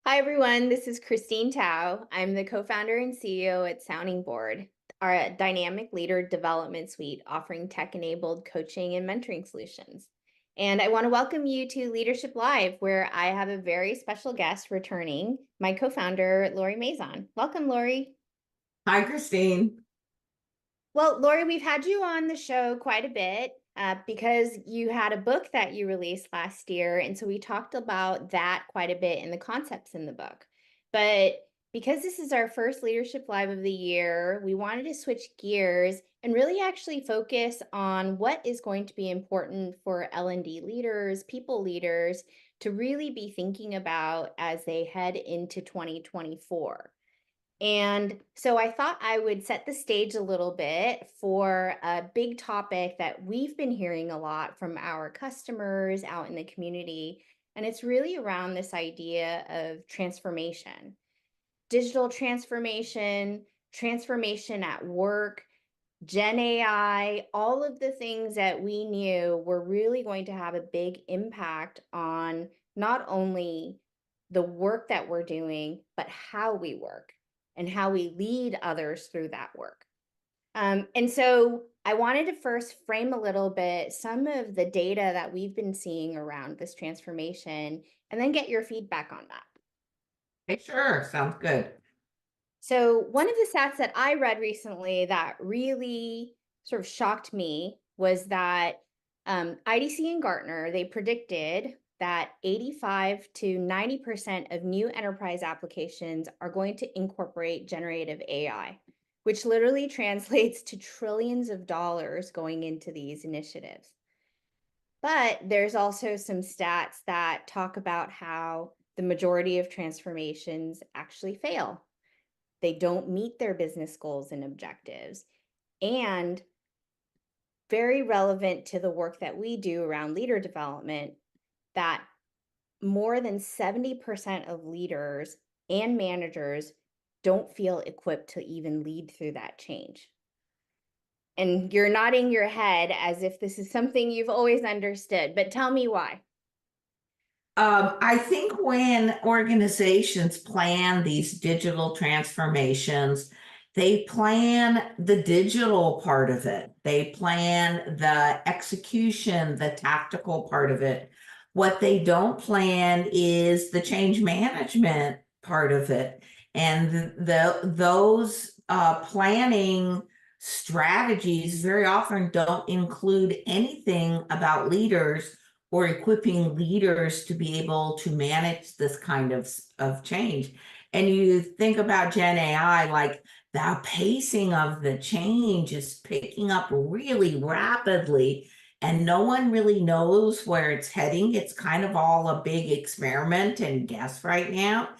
Hi, everyone. This is Christine Tao. I'm the co-founder and CEO at Sounding Board, our dynamic leader development suite offering tech-enabled coaching and mentoring solutions. And I want to welcome you to Leadership Live, where I have a very special guest returning, my co-founder, Lori Mazan. Welcome, Lori. Hi, Christine. Well, Lori, we've had you on the show quite a bit because you had a book that you released last year. And so we talked about that quite a bit in the concepts in the book. But because this is our first Leadership Live of the year, we wanted to switch gears and really actually focus on what is going to be important for L&D leaders, people leaders, to really be thinking about as they head into 2024. And so I thought I would set the stage a little bit for a big topic that we've been hearing a lot from our customers out in the community. And it's really around this idea of transformation, digital transformation, transformation at work, Gen AI, all of the things that we knew were really going to have a big impact on not only the work that we're doing, but how we work and how we lead others through that work. And so I wanted to first frame a little bit some of the data that we've been seeing around this transformation and then get your feedback on that. Hey, sure, sounds good. So, one of the stats that I read recently that really sort of shocked me was that IDC and Gartner, they predicted that 85 to 90% of new enterprise applications are going to incorporate generative AI, which literally translates to trillions of dollars going into these initiatives. But there's also some stats that talk about how the majority of transformations actually fail. They don't meet their business goals and objectives. And very relevant to the work that we do around leader development, that more than 70% of leaders and managers don't feel equipped to even lead through that change. And you're nodding your head as if this is something you've always understood, but tell me why. I think when organizations plan these digital transformations, they plan the digital part of it. They plan the execution, the tactical part of it. What they don't plan is the change management part of it. And those planning strategies very often don't include anything about leaders or equipping leaders to be able to manage this kind of change. And you think about Gen AI, like the pacing of the change is picking up really rapidly, and no one really knows where it's heading. It's kind of all a big experiment and guess right now.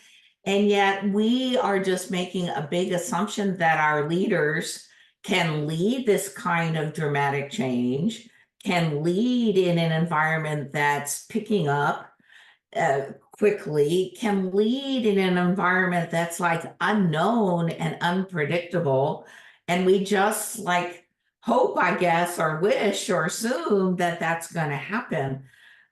And yet we are just making a big assumption that our leaders can lead this kind of dramatic change, can lead in an environment that's picking up quickly, can lead in an environment that's like unknown and unpredictable. And we just like hope, I guess, or wish or assume that that's going to happen.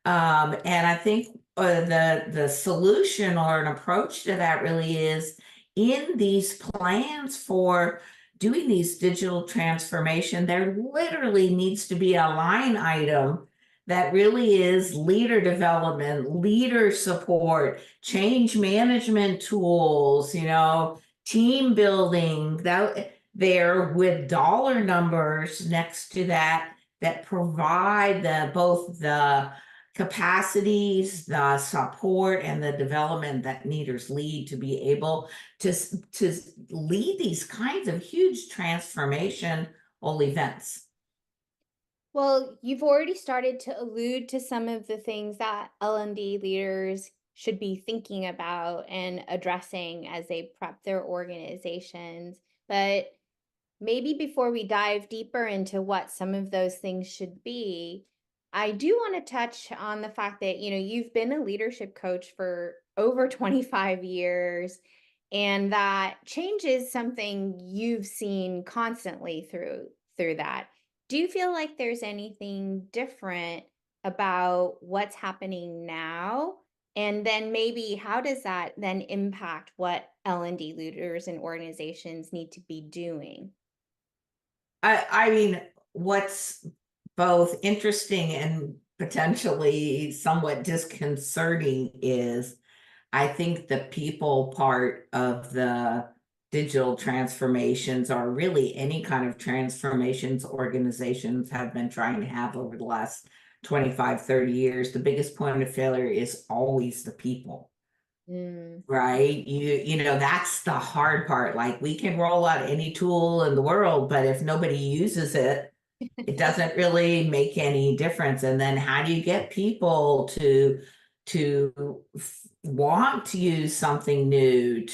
And I think the solution or an approach to that really is in these plans for doing these digital transformation, there literally needs to be a line item that really is leader development, leader support, change management tools, team building, that there with dollar numbers next to that that provide both the capacities, the support, and the development that leaders lead to be able to lead these kinds of huge transformational events. Well, you've already started to allude to some of the things that L&D leaders should be thinking about and addressing as they prep their organizations. But maybe before we dive deeper into what some of those things should be, I do want to touch on the fact that, you've been a leadership coach for over 25 years, and that change is something you've seen constantly through that. Do you feel like there's anything different about what's happening now And then maybe how does that then impact what L&D leaders and organizations need to be doing? I mean, what's both interesting and potentially somewhat disconcerting is I think the people part of the digital transformations are really any kind of transformations organizations have been trying to have over the last 25, 30 years. The biggest point of failure is always the people. Mm, Right? You know, that's the hard part. Like we can roll out any tool in the world, but if nobody uses it, it doesn't really make any difference. And then how do you get people to want to use something new,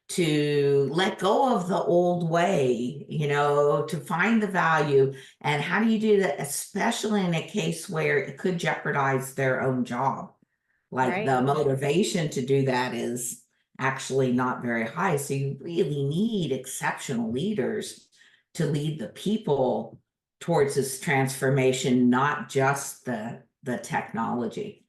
to let go of the old way, to find the value? And how do you do that, especially in a case where it could jeopardize their own job? Like right, the motivation to do that is actually not very high. So you really need exceptional leaders to lead the people towards this transformation, not just the technology.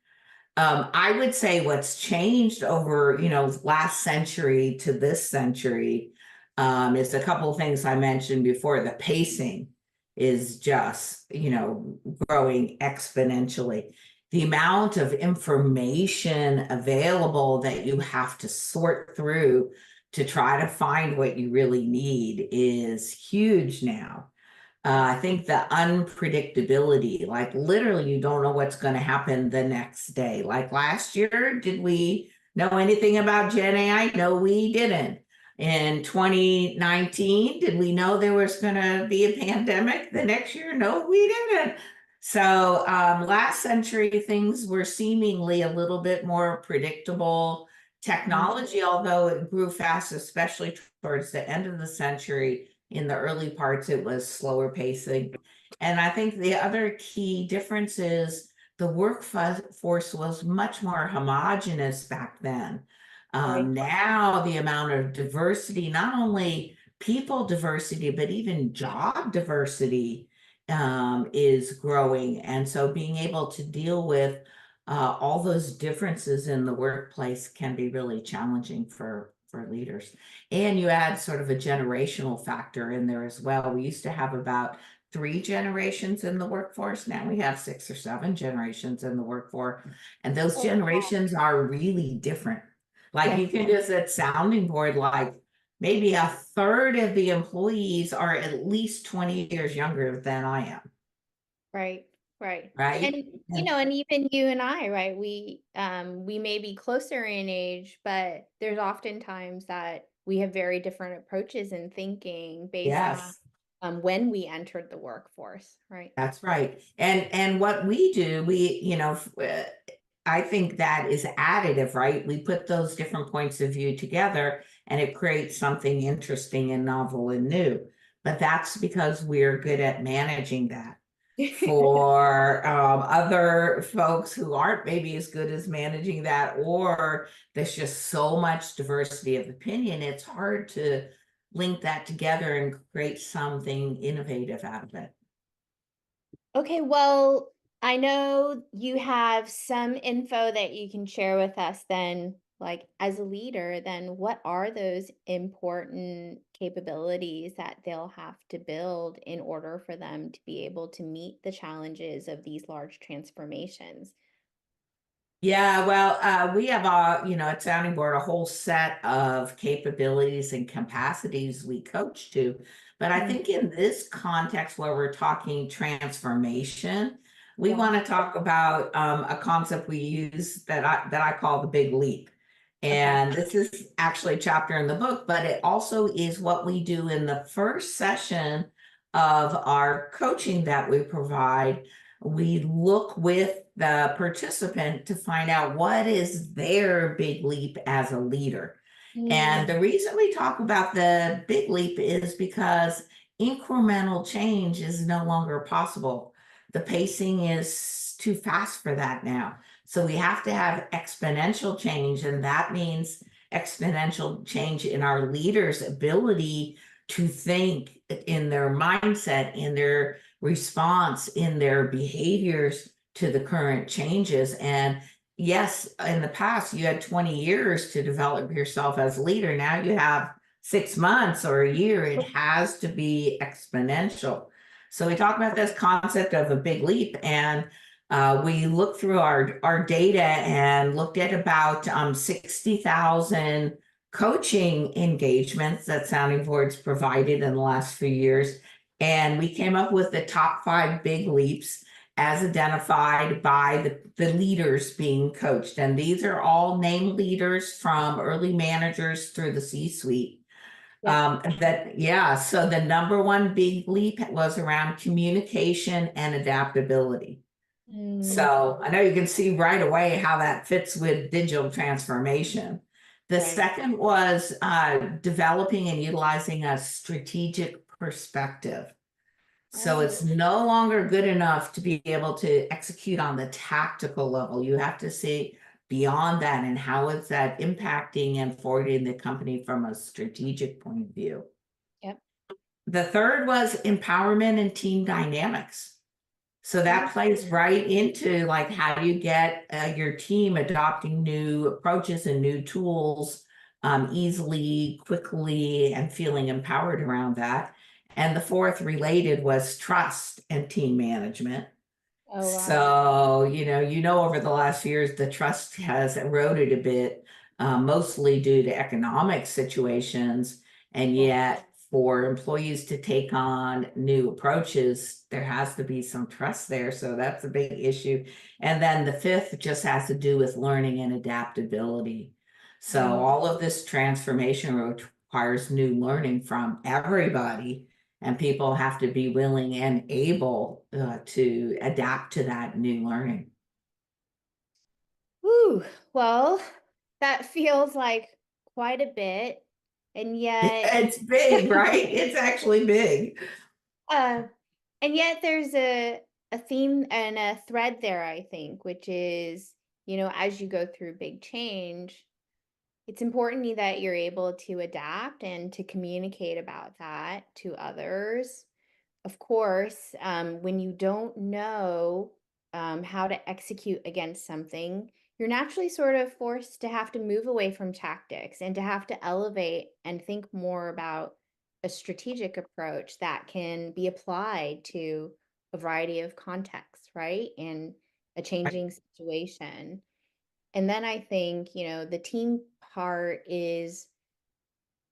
I would say what's changed over, last century to this century, is a couple of things I mentioned before. The pacing is just, growing exponentially. The amount of information available that you have to sort through to try to find what you really need is huge now. right, I think the unpredictability, like literally, you don't know what's going to happen the next day. Like last year, did we know anything about Gen AI? No, we didn't. In 2019, did we know there was going to be a pandemic the next year? No, we didn't. So last century, things were seemingly a little bit more predictable. mhm, Technology, although it grew fast, especially towards the end of the century, in the early parts, it was slower pacing. And I think the other key difference is the workforce was much more homogenous back then. right. Now, the amount of diversity, not only people diversity, but even job diversity is growing. And so being able to deal with all those differences in the workplace can be really challenging for leaders. And you add sort of a generational factor in there as well. We used to have about 3 generations in the workforce. Now we have 6 or 7 generations in the workforce. And those Oh, wow. generations are really different. Like Yes, you can just at sounding board, like maybe a third of the employees are at least 20 years younger than I am, right, right. And, right? And and even you and I, right, we may be closer in age, but there's oftentimes that we have very different approaches in thinking based on, yes. when we entered the workforce, right? That's right. And what we do, I think that is additive, right? We put those different points of view together and it creates something interesting and novel and new. But that's because we're good at managing that. For other folks who aren't maybe as good as managing that, or there's just so much diversity of opinion, it's hard to link that together and create something innovative out of it. Okay, well, I know you have some info that you can share with us then, like as a leader, then what are those important capabilities that they'll have to build in order for them to be able to meet the challenges of these large transformations? Yeah, well, we have at Sounding Board, a whole set of capabilities and capacities we coach to. But I Mm, think in this context where we're talking transformation, we yeah. want to talk about a concept we use that I call the big leap. Okay. And this is actually a chapter in the book, but it also is what we do in the first session of our coaching that we provide. We look with the participant to find out what is their big leap as a leader. And Mm, the reason we talk about the big leap is because incremental change is no longer possible. The pacing is too fast for that now. So we have to have exponential change, and that means exponential change in our leaders' ability to think, in their mindset, in their response, in their behaviors to the current changes. And yes, in the past you had 20 years to develop yourself as a leader. Now you have 6 months or a year. It has to be exponential. So we talk about this concept of a big leap, and we looked through our data and looked at about 60,000 coaching engagements that Sounding Board's provided in the last few years. And we came up with the top 5 big leaps as identified by the leaders being coached. And these are all named leaders from early managers through the C-suite. Yep. So the number one big leap was around communication and adaptability. Mm, So I know you can see right away how that fits with digital transformation. The right. second was developing and utilizing a strategic perspective. So it's Oh, no longer good enough to be able to execute on the tactical level. You have to see beyond that and how is that impacting and forwarding the company from a strategic point of view. yep. The third was empowerment and team dynamics. So that Oh, plays right into like how do you get your team adopting new approaches and new tools easily, quickly, and feeling empowered around that. And the fourth related was trust and team management. oh, wow. So, over the last years, the trust has eroded a bit, mostly due to economic situations. And Well, yet, for employees to take on new approaches, there has to be some trust there. So that's a big issue. And then the fifth just has to do with learning and adaptability. So mm. all of this transformation requires new learning from everybody, and people have to be willing and able to adapt to that new learning. Whew. Well, that feels like quite a bit. And yet, It's big, right? It's actually big. uh, and yet there's a theme and a thread there, I think, which is, as you go through big change, it's important that you're able to adapt and to communicate about that to others. Of course, when you don't know how to execute against something, you're naturally sort of forced to have to move away from tactics and to have to elevate and think more about a strategic approach that can be applied to a variety of contexts, right? In a changing situation. And then I think, the team part is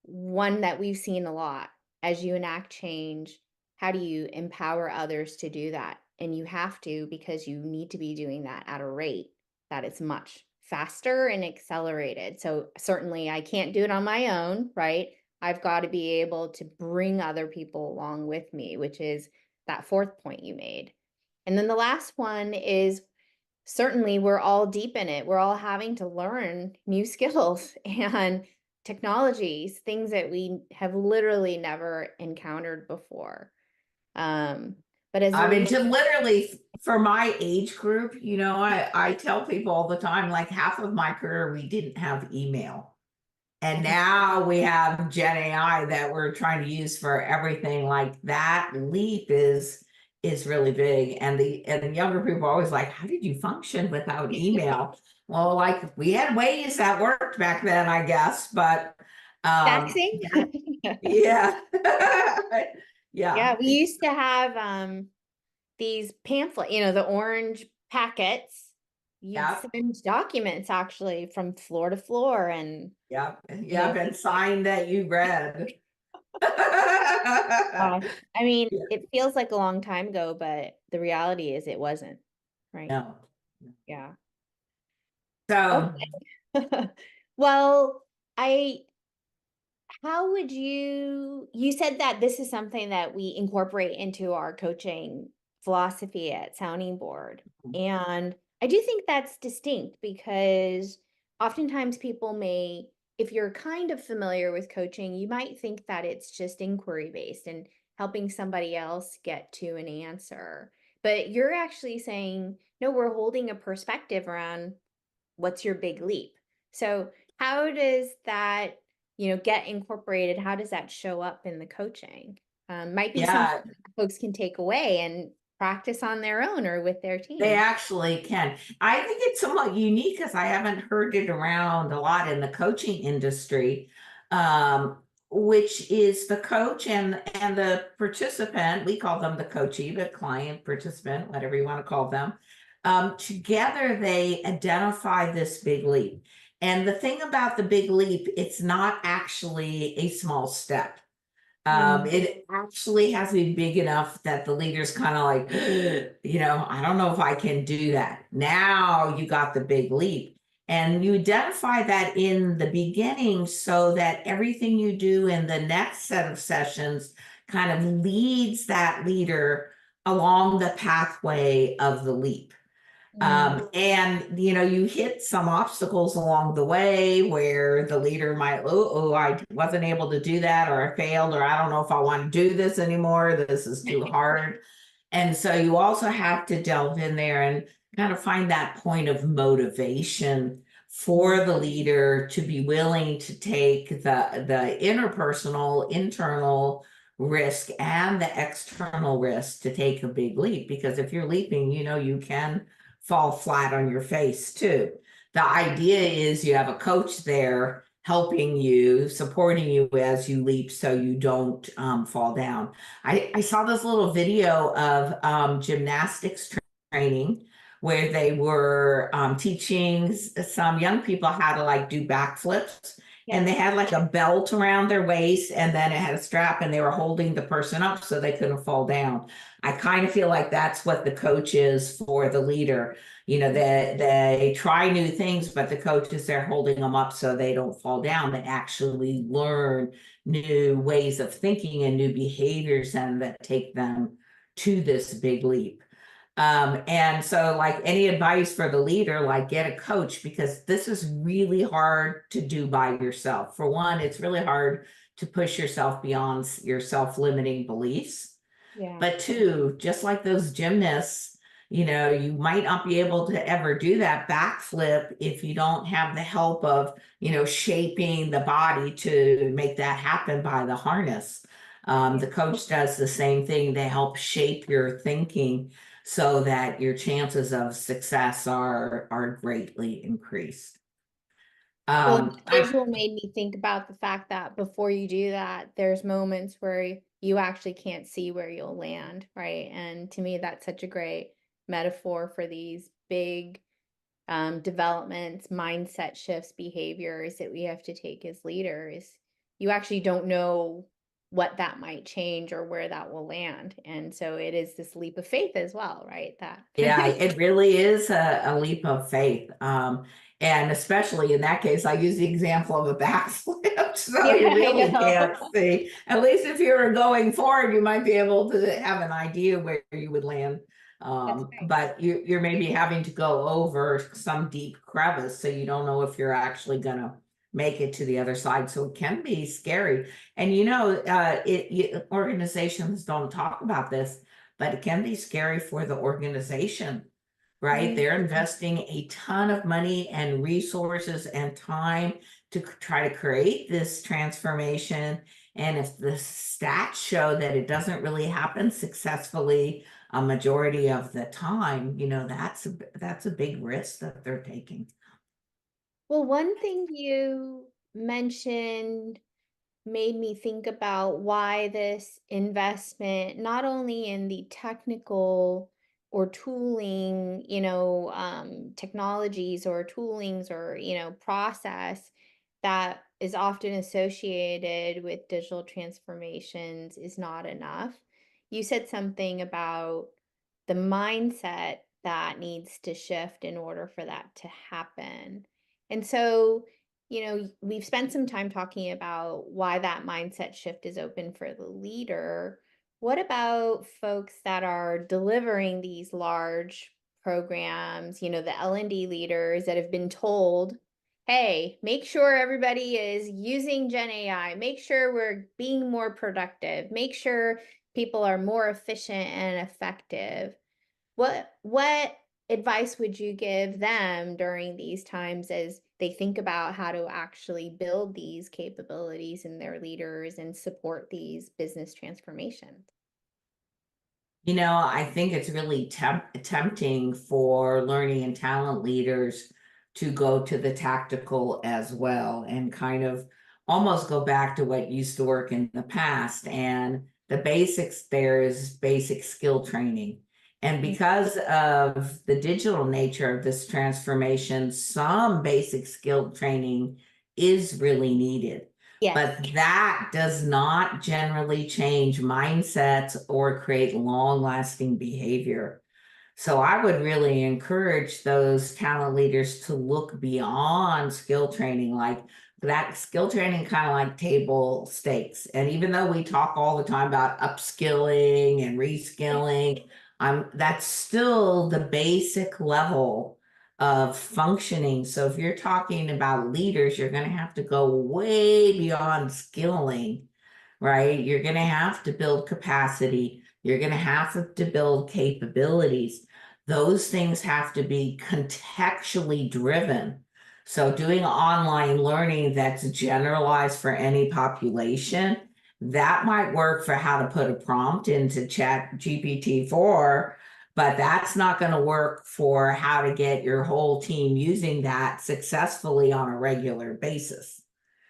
one that we've seen a lot. As you enact change, how do you empower others to do that? And you have to, because you need to be doing that at a rate that is much faster and accelerated. So certainly I can't do it on my own, right? I've got to be able to bring other people along with me, which is that fourth point you made. And then the last one is certainly we're all deep in it. We're all having to learn new skills and technologies, things that we have literally never encountered before. Um, but as a I mean, leader, to literally for my age group, I tell people all the time, like half of my career, we didn't have email. And now we have Gen AI that we're trying to use for everything. Like that leap is really big. And the younger people are always like, how did you function without email? Well, like we had ways that worked back then, I guess, but faxing. yeah. Yeah. Yeah, we used to have these pamphlet, the orange packets. You'd Yeah. send documents actually from floor to floor and Yep. you know Yep. And sign that you read. gosh, I mean, Yeah. it feels like a long time ago, but the reality is it wasn't, right? No. Yeah. So Okay. Well, I how would you said that this is something that we incorporate into our coaching philosophy at Sounding Board. And I do think that's distinct because oftentimes people may, if you're kind of familiar with coaching, you might think that it's just inquiry based and helping somebody else get to an answer. But you're actually saying, no, we're holding a perspective around what's your big leap. So how does that, get incorporated? How does that show up in the coaching? Might be something yeah, that folks can take away and practice on their own or with their They team. actually can. I think it's somewhat unique because I haven't heard it around a lot in the coaching industry, which is the coach and the participant. We call them the coachee, the client, participant, whatever you want to call them. Together, they identify this big leap. And the thing about the big leap, it's not actually a small step. Mm. It actually has to be big enough that the leader's kind of like, I don't know if I can do that. Now you got the big leap. And you identify that in the beginning so that everything you do in the next set of sessions kind of leads that leader along the pathway of the leap. Mm. And you hit some obstacles along the way where the leader might, I wasn't able to do that, or I failed, or I don't know if I want to do this anymore. This is too hard. And so you also have to delve in there and kind of find that point of motivation for Mm. the leader to be willing to take the interpersonal, internal risk and the external risk to take a big leap. Because if you're leaping, you can fall flat on your face too. The idea is you have a coach there helping you, supporting you as you leap so you don't fall down. I saw this little video of gymnastics training where they were teaching some young people how to like do backflips. And Yeah. they had like a belt around their waist and then it had a strap and they were holding the person up so they couldn't fall down. I kind of feel like that's what the coach is for the leader. That they try new things, but the coach is there holding them up so they don't fall down. They actually learn new ways of thinking and new behaviors and that take them to this big leap. And so, like any advice for the leader, like get a coach because this is really hard to do by yourself. For one, it's really hard to push yourself beyond your self-limiting beliefs. Yeah. But two, just like those gymnasts, you might not be able to ever do that backflip if you don't have the help of, shaping the body to make that happen by the harness. The coach does the same thing. They help shape your thinking so that your chances of success are greatly increased. Well, the I visual made me think about the fact that before you do that, there's moments where you actually can't see where you'll land, right? And to me, that's such a great metaphor for these big developments, mindset shifts, behaviors that we have to take as leaders. You actually don't know what that might change or where that will land. And so it is this leap of faith as well, right? That Yeah, it really is a leap of faith. And especially in that case, I use the example of a backflip. So yeah, you I really can't know. see. At least if you were going forward, you might be able to have an idea where you would land. That's right. But you're maybe having to go over some deep crevice, so you don't know if you're actually gonna make it to the other side. So it can be scary. And organizations don't talk about this, but it can be scary for the organization, right? Mhm. They're investing a ton of money and resources and time to try to create this transformation. And if the stats show that it doesn't really happen successfully a majority of the time, that's a big risk that they're taking. Well, one thing you mentioned made me think about why this investment, not only in the technical or tooling, technologies or toolings or, process that is often associated with digital transformations is not enough. You said something about the mindset that needs to shift in order for that to happen. And so, we've spent some time talking about why that mindset shift is open for the leader. What about folks that are delivering these large programs, the L&D leaders that have been told, hey, make sure everybody is using Gen AI, make sure we're being more productive, make sure people are more efficient and effective. What advice would you give them during these times as they think about how to actually build these capabilities in their leaders and support these business transformations? I think it's really tempting for learning and talent leaders to go to the tactical as well and kind of almost go back to what used to work in the past. And the basics there is basic skill training. And Mm. because of the digital nature of this transformation, some basic skill training is really needed. Yes. But that does not generally change mindsets or create long lasting behavior. So I would really encourage those talent leaders to look beyond skill training, like that skill training, kind of like table stakes. And even though we talk all the time about upskilling and reskilling, that's still the basic level of functioning. So if you're talking about leaders, you're going to have to go way beyond skilling, right? You're going to have to build capacity. You're going to have to build capabilities. Those things have to be contextually driven. So doing online learning that's generalized for any population, that might work for how to put a prompt into Chat GPT-4, but that's not going to work for how to get your whole team using that successfully on a regular basis.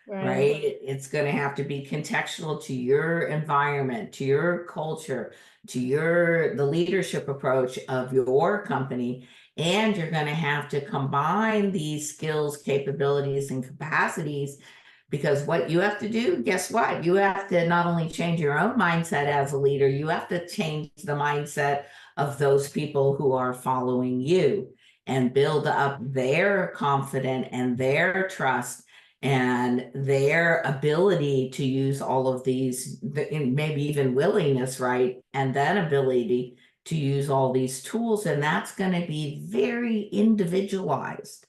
Right. Right? It's going to have to be contextual to your environment, to your culture, to the leadership approach of your company. And you're going to have to combine these skills, capabilities, and capacities, because what you have to do, guess what? You have to not only change your own mindset as a leader, you have to change the mindset of those people who are following you and build up their confidence and their trust and their ability to use all of these, maybe even willingness, right? And then ability to use all these tools. And that's going to be very individualized.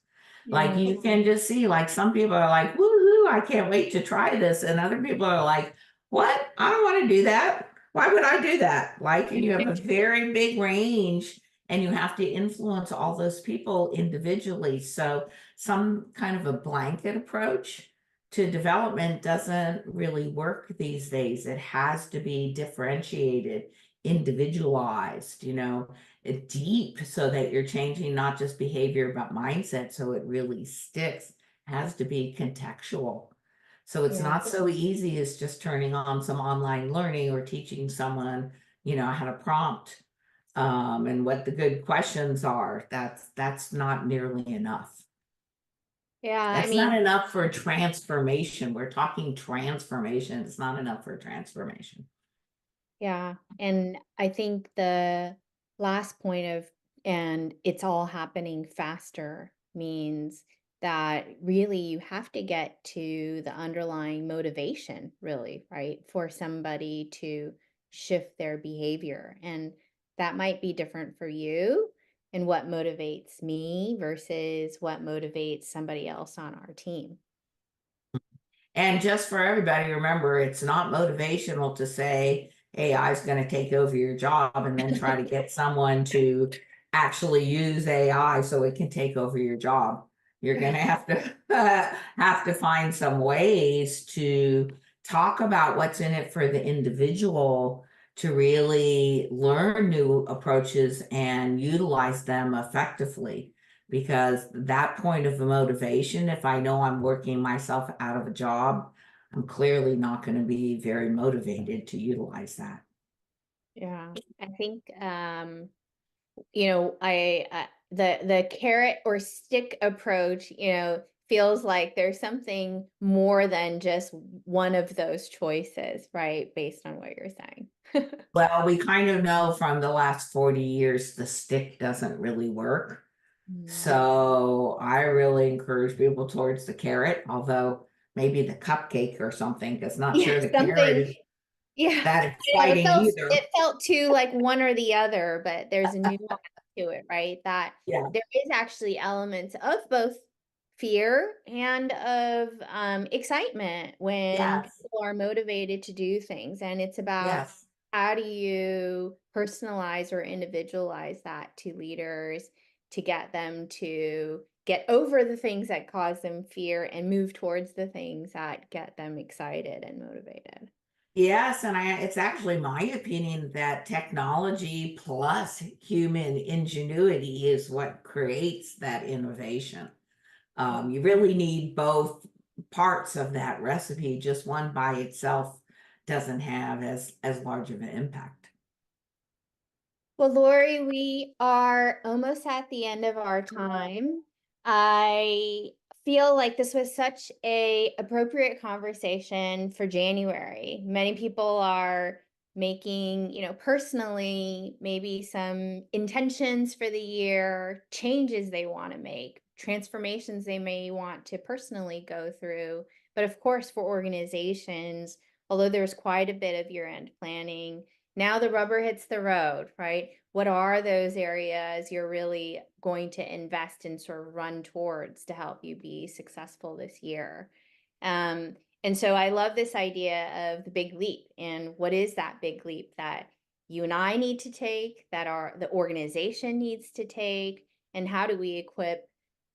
Like Yeah. you can just see, like some people are like, woohoo, I can't wait to try this. And other people are like, what? I don't want to do that. Why would I do that? Like, and you have a very big range and you have to influence all those people individually. So some kind of a blanket approach to development doesn't really work these days. It has to be differentiated, individualized, deep, so that you're changing not just behavior but mindset so it really sticks. Has to be contextual. So it's Yeah. not so easy as just turning on some online learning or teaching someone, how to prompt and what the good questions are. That's not nearly enough. Yeah. I That's mean, not enough for transformation. We're talking transformation. It's not enough for transformation. yeah. And I think the last point of, and it's all happening faster means that really you have to get to the underlying motivation, really, right? For somebody to shift their behavior. And that might be different for you and what motivates me versus what motivates somebody else on our team. And just for everybody, remember, it's not motivational to say AI is going to take over your job and then try to get someone to actually use AI so it can take over your job. You're going to have to have to find some ways to talk about what's in it for the individual to really learn new approaches and utilize them effectively, because that point of the motivation, if I know I'm working myself out of a job, I'm clearly not going to be very motivated to utilize that. Yeah, I think the carrot or stick approach, feels like there's something more than just one of those choices, right? Based on what you're saying. Well, we kind of know from the last 40 years the stick doesn't really work. Mm. So I really encourage people towards the carrot, although maybe the cupcake or something, because not Yeah, sure the carrot something. is Yeah, that I know exciting either. it felt too like one or the other, but there's a nuance to it, right? That Yeah. there is actually elements of both fear and of excitement when Yes. people are motivated to do things. And it's about Yes. how do you personalize or individualize that to leaders to get them to get over the things that cause them fear and move towards the things that get them excited and motivated. Yes, and it's actually my opinion that technology plus human ingenuity is what creates that innovation. You really need both parts of that recipe. Just one by itself doesn't have as large of an impact. Well, Lori, we are almost at the end of our time. I feel like this was such a appropriate conversation for January. Many people are making, personally, maybe some intentions for the year, changes they want to make, transformations they may want to personally go through. But of course, for organizations, although there's quite a bit of year-end planning, now the rubber hits the road, right? What are those areas you're really going to invest and sort of run towards to help you be successful this year? And so I love this idea of the big leap. And what is that big leap that you and I need to take, that the organization needs to take, and how do we equip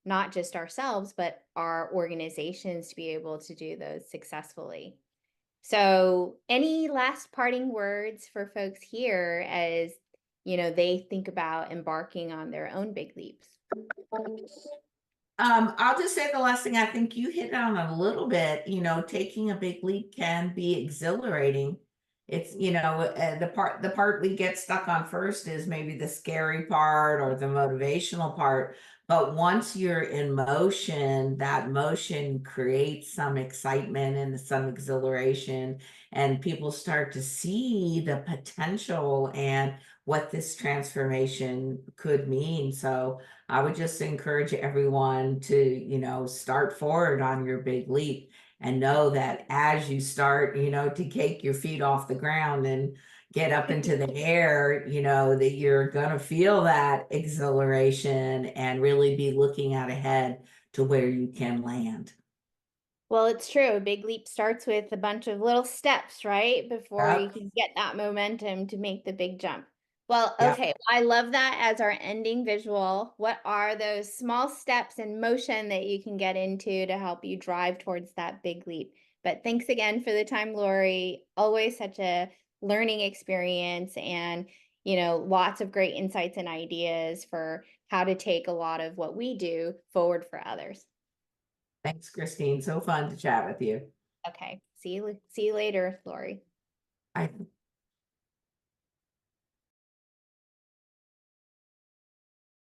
not just ourselves, but our organizations to be able to do those successfully? So, any last parting words for folks here as they think about embarking on their own big leaps? I'll just say the last thing. I think you hit on a little bit. Taking a big leap can be exhilarating. It's, the part we get stuck on first is maybe the scary part or the motivational part. But once you're in motion, that motion creates some excitement and some exhilaration, and people start to see the potential and what this transformation could mean. So I would just encourage everyone to, start forward on your big leap and know that as you start, to take your feet off the ground and get up into the air, that you're going to feel that exhilaration and really be looking out ahead to where you can land. Well, it's true. A big leap starts with a bunch of little steps, right? Before you Yep. can get that momentum to make the big jump. Well, Yep. okay. I love that as our ending visual. What are those small steps in motion that you can get into to help you drive towards that big leap? But thanks again for the time, Lori. Always such a learning experience and, lots of great insights and ideas for how to take a lot of what we do forward for others. Thanks, Christine. So fun to chat with you. Okay. See you later, Lori. I